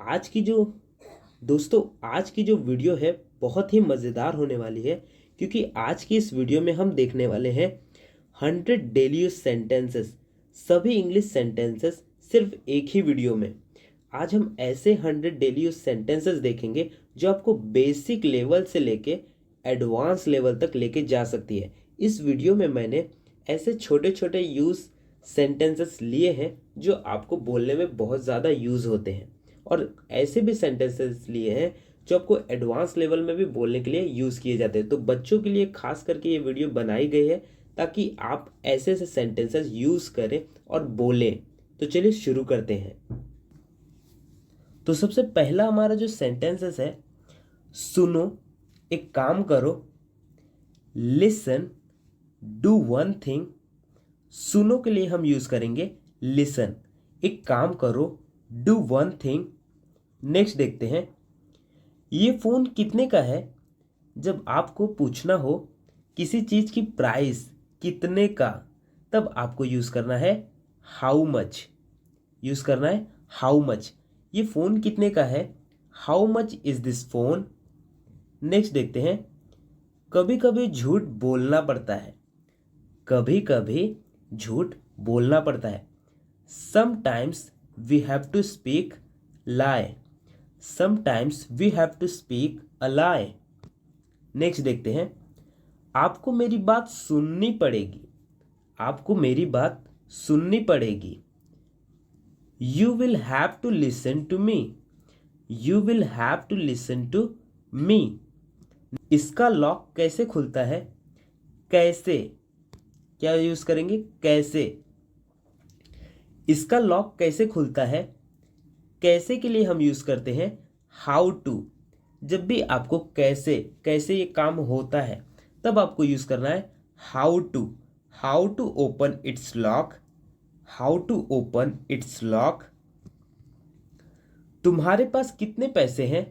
आज की जो दोस्तों आज की जो वीडियो है बहुत ही मज़ेदार होने वाली है, क्योंकि आज की इस वीडियो में हम देखने वाले हैं 100 डेली यूज सेंटेंसेस, सभी इंग्लिश सेंटेंसेस सिर्फ एक ही वीडियो में। आज हम ऐसे 100 डेली यूज सेंटेंसेस देखेंगे जो आपको बेसिक लेवल से लेके एडवांस लेवल तक लेके जा सकती है। इस वीडियो में मैंने ऐसे छोटे छोटे यूज सेंटेंसेस लिए हैं जो आपको बोलने में बहुत ज़्यादा यूज़ होते हैं, और ऐसे भी सेंटेंसेस लिए हैं जो आपको एडवांस लेवल में भी बोलने के लिए यूज़ किए जाते हैं। तो बच्चों के लिए खास करके ये वीडियो बनाई गई है ताकि आप ऐसे ऐसे सेंटेंसेस यूज़ करें और बोलें। तो चलिए शुरू करते हैं। तो सबसे पहला हमारा जो सेंटेंसेस है, सुनो, एक काम करो, लिसन, डू वन थिंग। सुनो के लिए हम यूज करेंगे लिसन, एक काम करो, डू वन थिंग। नेक्स्ट देखते हैं, ये फोन कितने का है। जब आपको पूछना हो किसी चीज की प्राइस कितने का, तब आपको यूज करना है हाउ मच। यूज करना है हाउ मच। ये फोन कितने का है, how much is this phone. Next देखते हैं, कभी कभी झूठ बोलना पड़ता है। कभी कभी झूठ बोलना पड़ता है। Sometimes we have to speak lie. Sometimes we have to speak a lie. Next देखते हैं, आपको मेरी बात सुननी पड़ेगी। आपको मेरी बात सुननी पड़ेगी। You will have to listen to me. You will have to listen to me. इसका लॉक कैसे खुलता है। कैसे, क्या यूज करेंगे, कैसे। इसका लॉक कैसे खुलता है। कैसे के लिए हम यूज करते हैं हाउ टू। जब भी आपको कैसे कैसे ये काम होता है, तब आपको यूज करना है how to. How to open its lock. How to open its lock. तुम्हारे पास कितने पैसे हैं।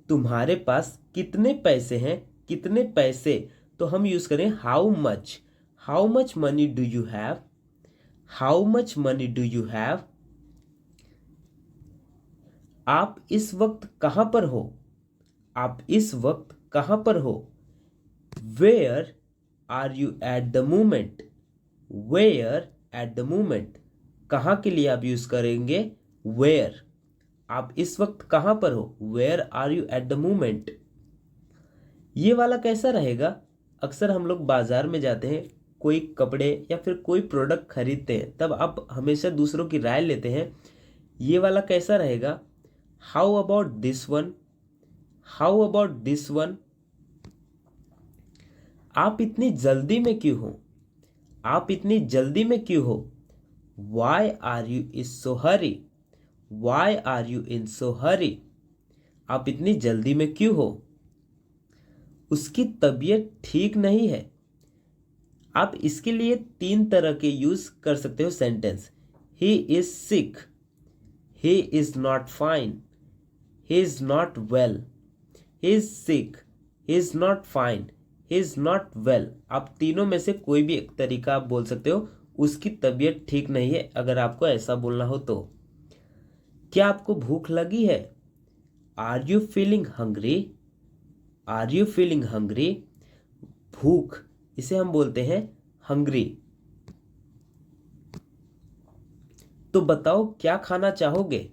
तुम्हारे पास कितने पैसे हैं, कितने पैसे, तो हम यूज करें how much. How much money do you have. How much money do you have. आप इस वक्त कहां पर हो। आप इस वक्त कहां पर हो। Where are you at the moment. Where at the moment. कहां के लिए आप यूज करेंगे वेयर। आप इस वक्त कहां पर हो, where are you at the moment. ये वाला कैसा रहेगा। अक्सर हम लोग बाजार में जाते हैं, कोई कपड़े या फिर कोई प्रोडक्ट खरीदते हैं, तब आप हमेशा दूसरों की राय लेते हैं। ये वाला कैसा रहेगा, how about this one. How about this one. आप इतनी जल्दी में क्यों हो। आप इतनी जल्दी में क्यों हो। Why are you in so hurry. Why are you in so hurry. आप इतनी जल्दी में क्यों हो। उसकी तबीयत ठीक नहीं है। आप इसके लिए 3 तरह के यूज कर सकते हो sentence. He is sick. He is not fine. He is not well. He is sick. He is not fine. He is not well. आप तीनों में से कोई भी एक तरीका आप बोल सकते हो। उसकी तबीयत ठीक नहीं है, अगर आपको ऐसा बोलना हो तो। क्या आपको भूख लगी है। Are you feeling hungry. Are you feeling hungry. भूख, इसे हम बोलते हैं हंग्री। तो बताओ क्या खाना चाहोगे।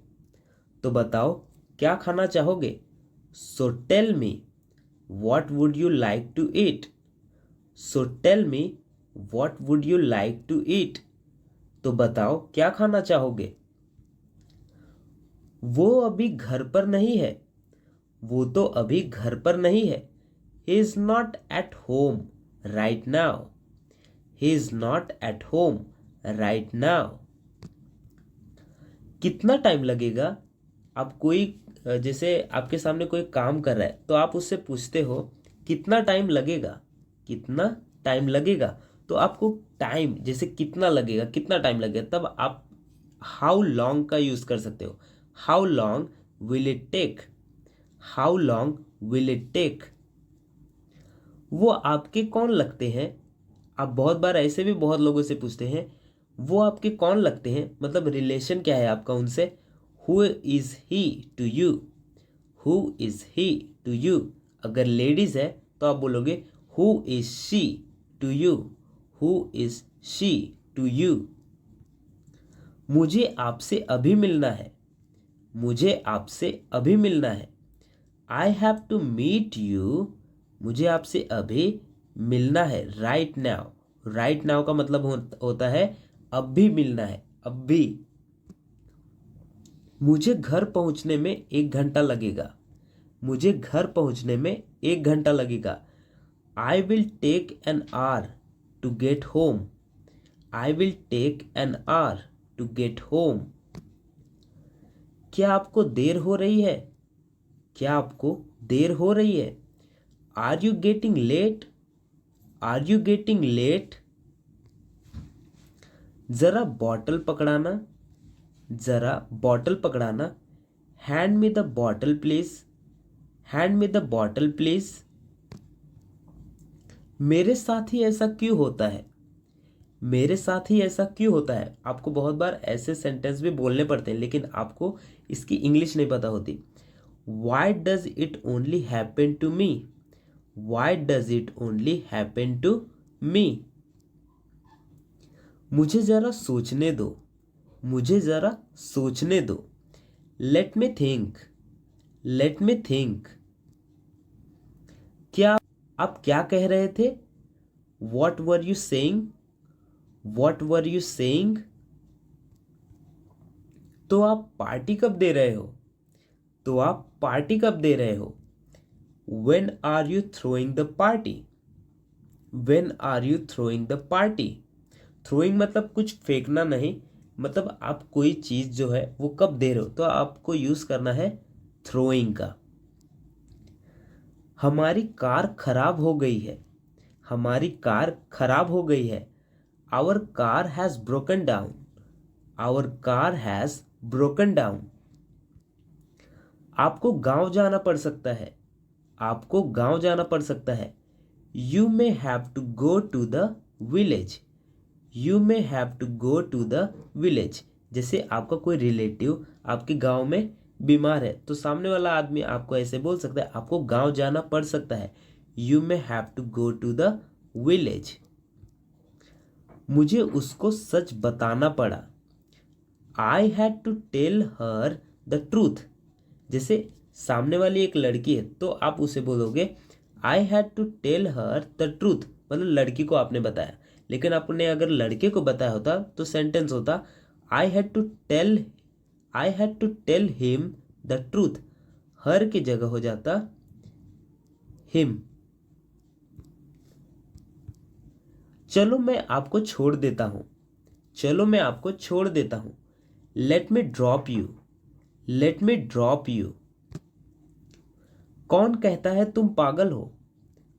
तो बताओ क्या खाना चाहोगे। So tell me what would you like to eat. So tell me what would you like to eat. तो बताओ क्या खाना चाहोगे। वो अभी घर पर नहीं है। वो तो अभी घर पर नहीं है। He is not at home right now. He is not at home right now. कितना टाइम लगेगा। आप कोई जैसे आपके सामने कोई काम कर रहा है, तो आप उससे पूछते हो कितना टाइम लगेगा। कितना टाइम लगेगा, तो आपको टाइम जैसे कितना लगेगा, कितना टाइम लगेगा, तब आप हाउ लॉन्ग का यूज कर सकते हो। How long will it take. How long will it take. वो आपके कौन लगते हैं। आप बहुत बार ऐसे भी बहुत लोगों से पूछते हैं, वो आपके कौन लगते हैं, मतलब रिलेशन क्या है आपका उनसे। Who is he to you, who is he to you. अगर लेडीज़ है तो आप बोलोगे who is she to you, who is she to you. मुझे आपसे अभी मिलना है, मुझे आपसे अभी मिलना है। I have to meet you, मुझे आपसे अभी मिलना है। राइट नाउ, राइट नाउ का मतलब होता है अभी मिलना है, अभी। मुझे घर पहुंचने में 1 घंटा लगेगा, मुझे घर पहुंचने में 1 घंटा लगेगा। I will take an hour to get home, I will take an hour to get home. क्या आपको देर हो रही है, क्या आपको देर हो रही है। Are you getting late, are you getting late. जरा बॉटल पकड़ाना, जरा बॉटल पकड़ाना। Hand me the bottle please, hand me the bottle please. मेरे साथ ही ऐसा क्यों होता है, मेरे साथ ही ऐसा क्यों होता है। आपको बहुत बार ऐसे सेंटेंस भी बोलने पड़ते हैं लेकिन आपको इसकी इंग्लिश नहीं पता होती। Why does it only happen to me, why does it only happen to me. मुझे जरा सोचने दो, मुझे जरा सोचने दो। Let me think, let me think. क्या आप क्या कह रहे थे। What were you saying, what were you saying. तो आप पार्टी कब दे रहे हो, तो आप पार्टी कब दे रहे हो। When are you throwing the party, when are you throwing the party. Throwing मतलब कुछ फेंकना नहीं, मतलब आप कोई चीज़ जो है वो कब दे रहे हो, तो आपको यूज़ करना है थ्रोइंग का। हमारी कार खराब हो गई है, हमारी कार खराब हो गई है। Our car has broken down, our car has broken down. आपको गांव जाना पड़ सकता है, आपको गांव जाना पड़ सकता है। You may have to go to the village, you may have to go to the village. जैसे आपका कोई रिलेटिव आपके गांव में बीमार है तो सामने वाला आदमी आपको ऐसे बोल सकता है आपको गांव जाना पड़ सकता है। You may have to go to the village. मुझे उसको सच बताना पड़ा। I had to tell her the truth. जैसे सामने वाली एक लड़की है तो आप उसे बोलोगे I had to tell her the truth, मतलब लड़की को आपने बताया। लेकिन आपने अगर लड़के को बताया होता तो सेंटेंस होता I had to tell, I had to tell him the truth. Her की जगह हो जाता हिम। चलो मैं आपको छोड़ देता हूं, चलो मैं आपको छोड़ देता हूं। Let me drop you, let me drop you. कौन कहता है तुम पागल हो।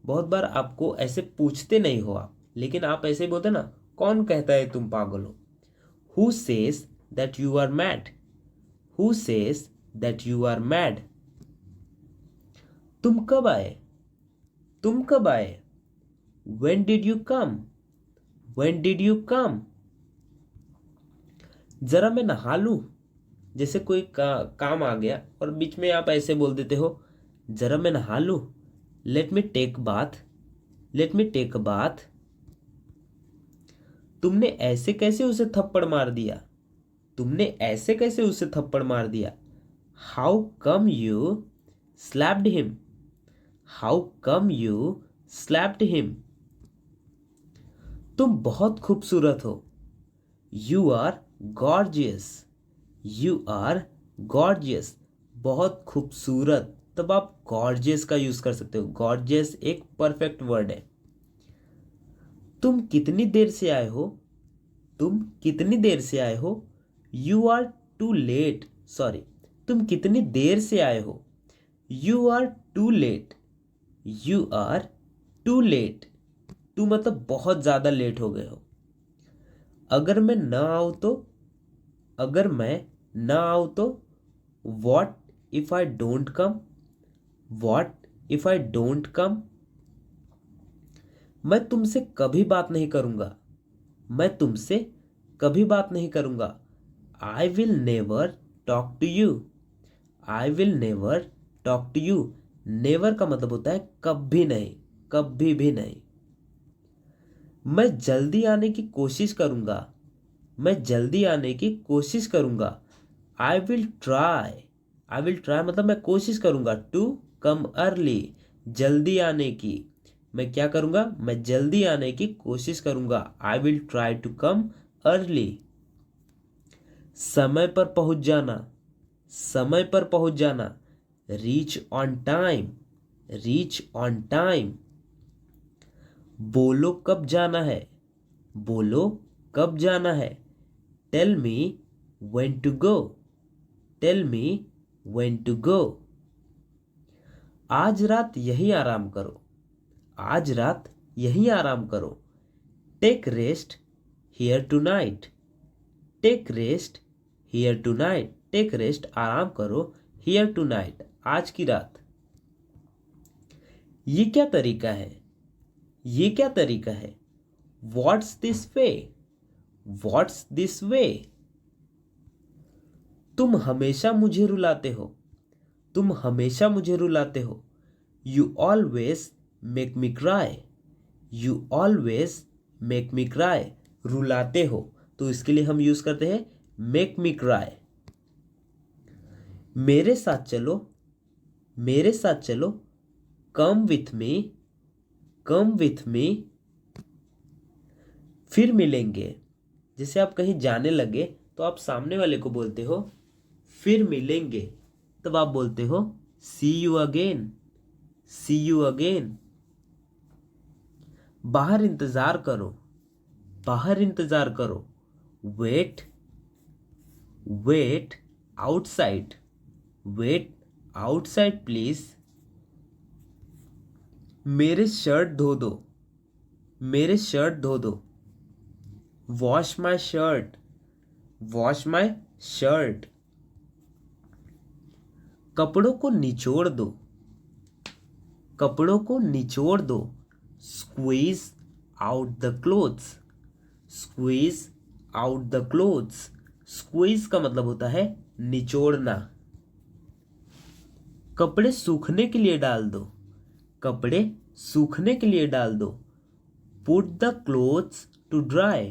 बहुत बार आपको ऐसे पूछते नहीं हो आप, लेकिन आप ऐसे बोलते ना कौन कहता है तुम पागल हो। Who says that you are mad, who says that you are mad. तुम कब आए, तुम कब आए। When did you come, when did you come। जरा मैं नहा लूं। जैसे कोई काम आ गया और बीच में आप ऐसे बोल देते हो जरा मैं नहा लूं। Let me take bath, let me take bath. तुमने ऐसे कैसे उसे थप्पड़ मार दिया, तुमने ऐसे कैसे उसे थप्पड़ मार दिया। How come you slapped him, how come you slapped him. तुम बहुत खूबसूरत हो। You are gorgeous, you are gorgeous. बहुत खूबसूरत, तब आप गॉर्जियस का यूज कर सकते हो। गॉर्जियस एक परफेक्ट वर्ड है। तुम कितनी देर से आए हो, तुम कितनी देर से आए हो। You are too late, sorry, तुम कितनी देर से आए हो। You are too late, you are too late. Too मतलब बहुत ज्यादा लेट हो गए हो। अगर मैं ना आऊं तो, अगर मैं ना आऊं तो। What if I don't come, what if I don't come. मैं तुमसे कभी बात नहीं करूंगा, मैं तुमसे कभी बात नहीं करूंगा। I will never talk to you. I will never talk to you. Never का मतलब होता है कभी नहीं, कभी भी नहीं। मैं जल्दी आने की कोशिश करूंगा। मैं जल्दी आने की कोशिश करूंगा। I will try. I will try मतलब मैं कोशिश करूंगा टू कम अर्ली, जल्दी आने की। मैं क्या करूंगा? मैं जल्दी आने की कोशिश करूंगा। I will try to come early. समय पर पहुंच जाना। समय पर पहुंच जाना। Reach on time. Reach on time. बोलो कब जाना है। बोलो कब जाना है। Tell me when to go. Tell me when to go. आज रात यहीं आराम करो। आज रात यहीं आराम करो। Take rest here tonight. Take rest here tonight. Take rest आराम करो। हियर टू नाइट आज की रात। ये क्या तरीका है? ये क्या तरीका है? What's this way. What's this way. तुम हमेशा मुझे रुलाते हो। तुम हमेशा मुझे रुलाते हो। You always make me cry. You always make me cry. रुलाते हो तो इसके लिए हम यूज करते हैं मेक मी क्राई। मेरे साथ चलो। मेरे साथ चलो। Come with me. Come with me. फिर मिलेंगे। जैसे आप कहीं जाने लगे तो आप सामने वाले को बोलते हो फिर मिलेंगे, तब आप बोलते हो see you again. See you again. बाहर इंतजार करो। बाहर इंतजार करो। Wait. Wait outside. Wait outside please. मेरे शर्ट धो दो। मेरे शर्ट धो दो। Wash my shirt. Wash my shirt. कपड़ों को निचोड़ दो। कपड़ों को निचोड़ दो। Squeeze out the clothes. Squeeze out the clothes. Squeeze का मतलब होता है निचोड़ना। कपड़े सूखने के लिए डाल दो। कपड़े सूखने के लिए डाल दो। Put the clothes to dry.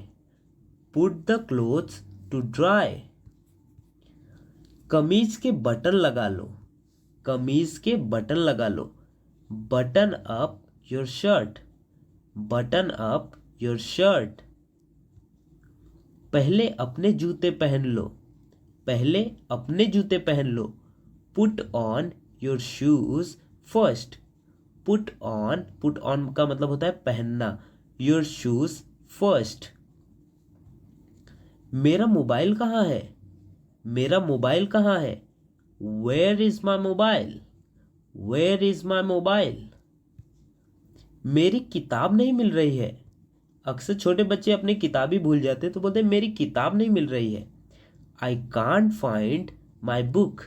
Put the clothes to dry. कमीज के बटन लगा लो। कमीज के बटन लगा लो। Button up your shirt. Button up your shirt. पहले अपने जूते पहन लो। पहले अपने जूते पहन लो। Put on your shoes first. Put on का मतलब होता है पहनना। Your shoes first. मेरा मोबाइल कहाँ है? मेरा मोबाइल कहाँ है? Where is my mobile? Where is my mobile? मेरी किताब नहीं मिल रही है। अक्सर छोटे बच्चे अपनी किताब ही भूल जाते तो बोलते मेरी किताब नहीं मिल रही है। I can't find my book.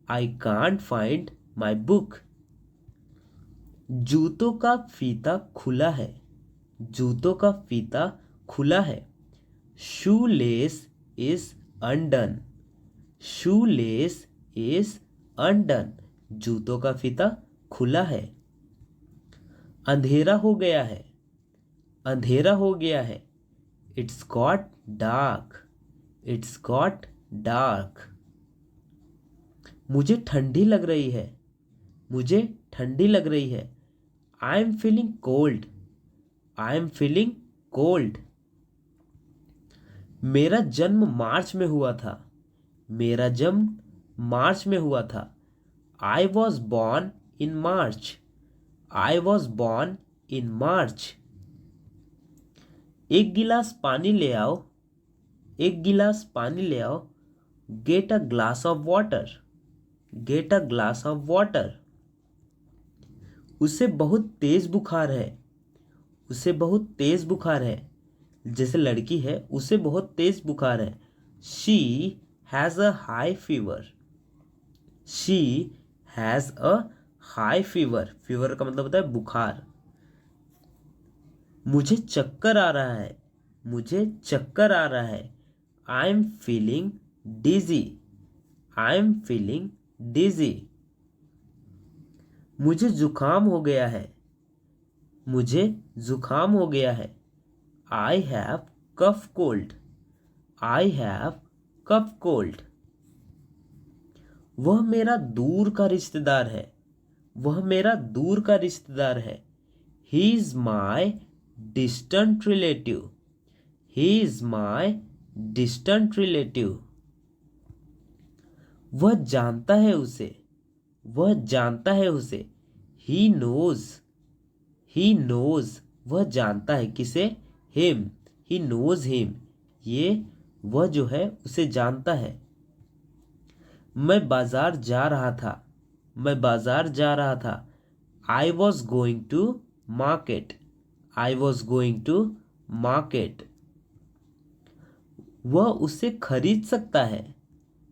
I can't find my book. जूतों का फीता खुला है। जूतों का फीता खुला है। Shoe lace is undone. Shoe lace is undone. जूतों का फीता खुला है। अंधेरा हो गया है। अंधेरा हो गया है। It's got dark. It's got dark. मुझे ठंडी लग रही है। मुझे ठंडी लग रही है। I am feeling cold. I am feeling cold. मेरा जन्म मार्च में हुआ था। मेरा जन्म मार्च में हुआ था। I was born in March. I was born in March. एक गिलास पानी ले आओ। एक गिलास पानी ले आओ। Get a glass of water. Get a glass of water. उसे बहुत तेज बुखार है। उसे बहुत तेज बुखार है। जैसे लड़की है उसे बहुत तेज बुखार है। She has a high fever. She has a high fever. Fever का मतलब होता है बुखार। मुझे चक्कर आ रहा है। मुझे चक्कर आ रहा है। I am feeling dizzy. I am feeling dizzy. मुझे जुकाम हो गया है। मुझे जुकाम हो गया है। I have cough cold. I have cough cold. वह मेरा दूर का रिश्तेदार है। वह मेरा दूर का रिश्तेदार है। He is my distant relative. He is my distant relative. वह जानता है उसे। वह जानता है उसे। He knows. He knows. वह जानता है किसे? हिम। He knows him. ये वह जो है उसे जानता है। मैं बाजार जा रहा था। मैं बाजार जा रहा था। I was going to market. I was going to market. वह उसे खरीद सकता है।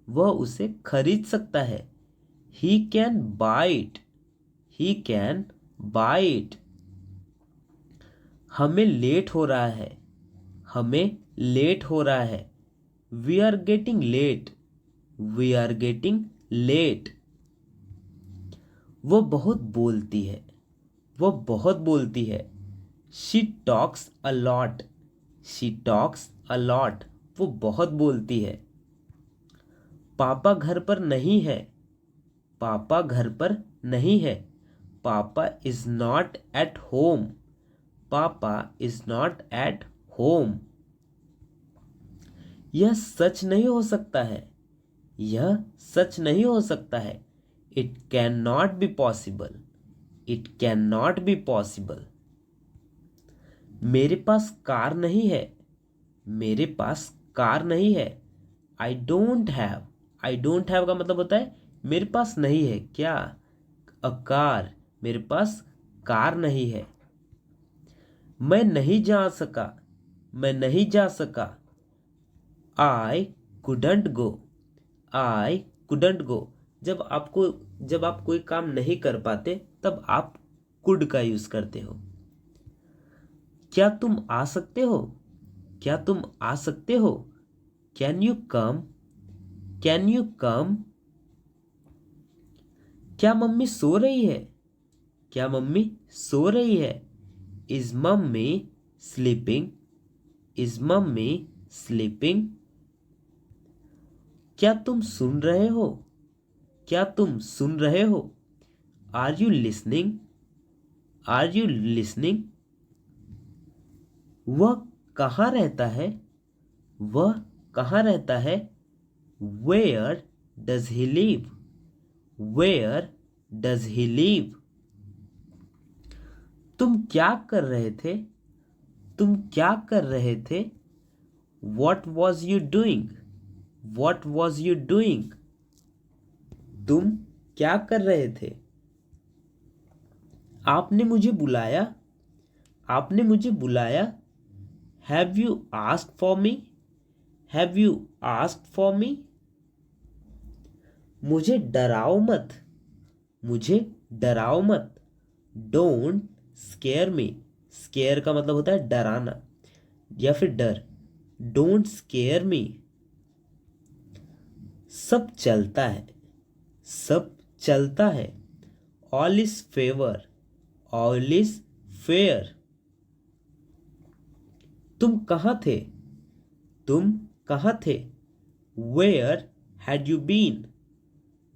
वह उसे खरीद सकता है। He can buy it. He can buy it. हमें लेट हो रहा है। हमें लेट हो रहा है। We are getting late. We are getting late. वो बहुत बोलती है। वो बहुत बोलती है। She talks a lot. She talks a lot. वो बहुत बोलती है। पापा घर पर नहीं है। पापा घर पर नहीं है। पापा इज नॉट एट होम। पापा इज नॉट एट होम। यह सच नहीं हो सकता है। यह सच नहीं हो सकता है। It can not be possible. It can not be possible. मेरे पास कार नहीं है। मेरे पास कार नहीं है। I don't have. I don't have का मतलब होता है मेरे पास नहीं है क्या? A car. मेरे पास कार नहीं है। मैं नहीं जा सका। मैं नहीं जा सका। I couldn't go. I couldn't go. जब आप कोई काम नहीं कर पाते तब आप कुड का यूज करते हो। क्या तुम आ सकते हो? क्या तुम आ सकते हो? Can you come? Can you come? क्या मम्मी सो रही है? क्या मम्मी सो रही है? Is mummy sleeping? Is mummy sleeping? क्या तुम सुन रहे हो? क्या तुम सुन रहे हो? Are you listening? Are you listening? वह कहाँ रहता है? वह कहाँ रहता है? Where does he live? Where does he live? तुम क्या कर रहे थे? तुम क्या कर रहे थे? What was you doing? What was you doing? तुम क्या कर रहे थे? आपने मुझे बुलाया? आपने मुझे बुलाया? Have you asked for me? Have you asked for me? मुझे डराओ मत। मुझे डराओ मत। Don't scare me. स्केयर का मतलब होता है डराना या फिर डर। Don't scare me. सब चलता है। सब चलता है। All is favour. All is fair. तुम कहाँ थे? तुम कहाँ थे? Where had you been?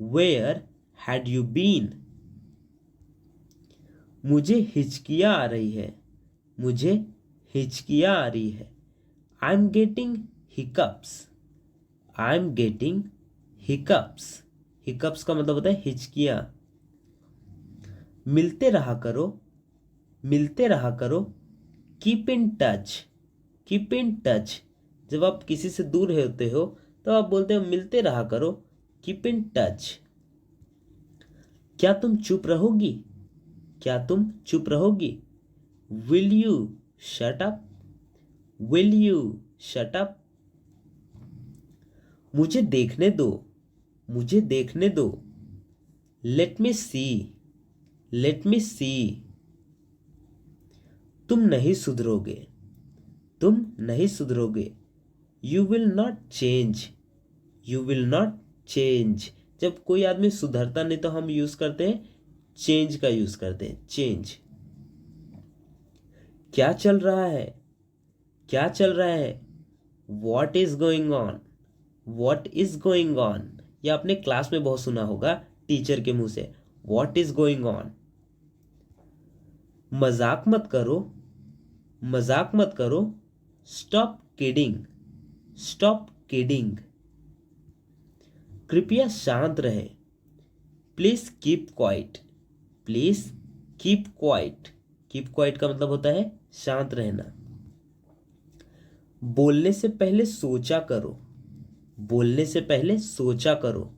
Where had you been? मुझे हिचकियाँ आ रही है। मुझे हिचकियाँ आ रही है। I am getting hiccups. I am getting hiccups. Hiccups का मतलब होता है हिचकियाँ। मिलते रहा करो। मिलते रहा करो। Keep in touch. Keep in touch. जब आप किसी से दूर होते हो तो आप बोलते हो मिलते रहा करो। Keep in touch. क्या तुम चुप रहोगी? क्या तुम चुप रहोगी? Will you shut up? Will you shut up? मुझे देखने दो। मुझे देखने दो। Let me see. Let me see. तुम नहीं सुधरोगे। तुम नहीं सुधरोगे। You will not change. You will not change. जब कोई आदमी सुधरता नहीं तो हम यूज करते हैं चेंज का यूज करते हैं, चेंज। क्या चल रहा है, क्या चल रहा है, what is going on, what is going on. यह आपने क्लास में बहुत सुना होगा टीचर के मुंह से, वॉट इज गोइंग ऑन। मजाक मत करो, मजाक मत करो, स्टॉप किडिंग, स्टॉप किडिंग। कृपया शांत रहे, please keep quiet, please keep quiet. Keep quiet का मतलब होता है शांत रहना। बोलने से पहले सोचा करो, बोलने से पहले सोचा करो।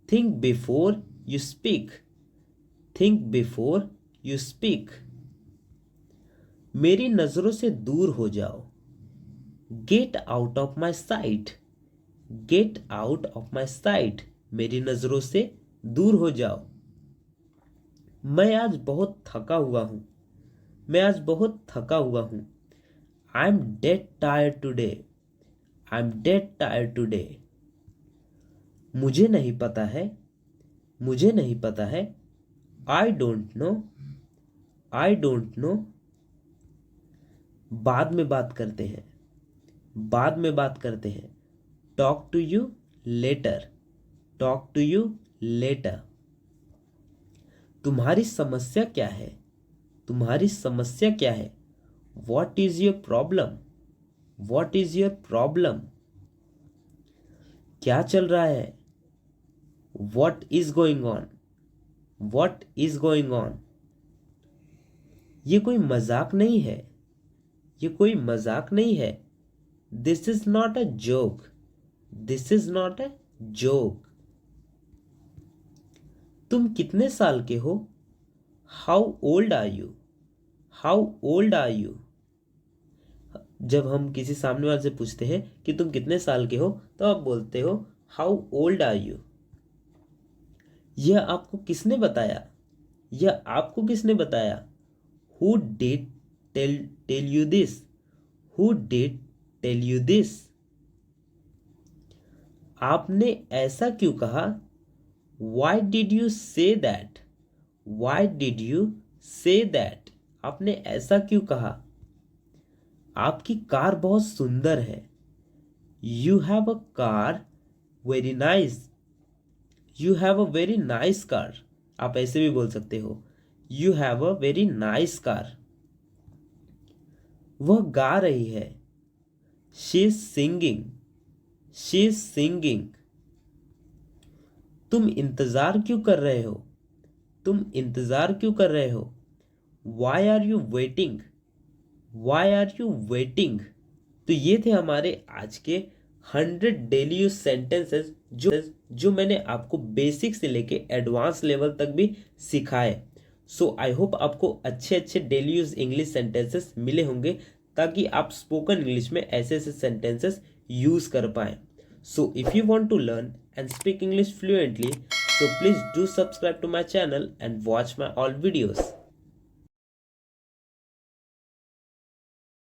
Think before you speak, think before you speak. मेरी नजरों से दूर हो जाओ, get out of my site, get out of my site. मेरी नजरों से दूर हो जाओ। मैं आज बहुत थका हुआ हूं, मैं आज बहुत थका हुआ हूं। I am dead tired today, I am dead tired today. मुझे नहीं पता है, मुझे नहीं पता है। I don't know, I don't know. बाद में बात करते हैं, बाद में बात करते हैं। Talk to you later, talk to you later. तुम्हारी समस्या क्या है, तुम्हारी समस्या क्या है। What is your problem, what is your problem. क्या चल रहा है, what is going on, what is going on. ये कोई मजाक नहीं है, ये कोई मजाक नहीं है। This is not a joke, this is not a joke. तुम कितने साल के हो, how old are you, how old are you. जब हम किसी सामने वाले से पूछते हैं कि तुम कितने साल के हो तो आप बोलते हो हाउ ओल्ड आर यू। यह आपको किसने बताया, यह आपको किसने बताया। Who did tell you this, who did tell you this. आपने ऐसा क्यों कहा, why did you say that, why did you say that. आपने ऐसा क्यों कहा। आपकी कार बहुत सुंदर है, you have a car very nice, you have a very nice car. आप ऐसे भी बोल सकते हो, you have a very nice car. वह गा रही है, she is singing, she is singing. तुम इंतजार क्यों कर रहे हो, तुम इंतजार क्यों कर रहे हो। Why are you waiting, why are you waiting. तो ये थे हमारे आज के 100 डेली यूज सेंटेंसेस जो मैंने आपको बेसिक से लेके एडवांस लेवल तक भी सिखाए। सो आई होप आपको अच्छे अच्छे डेली यूज इंग्लिश सेंटेंसेस मिले होंगे ताकि आप स्पोकन इंग्लिश में ऐसे ऐसे सेंटेंसेस यूज कर पाए। So if you want to learn and speak English fluently, so please do subscribe to my channel and watch my all videos.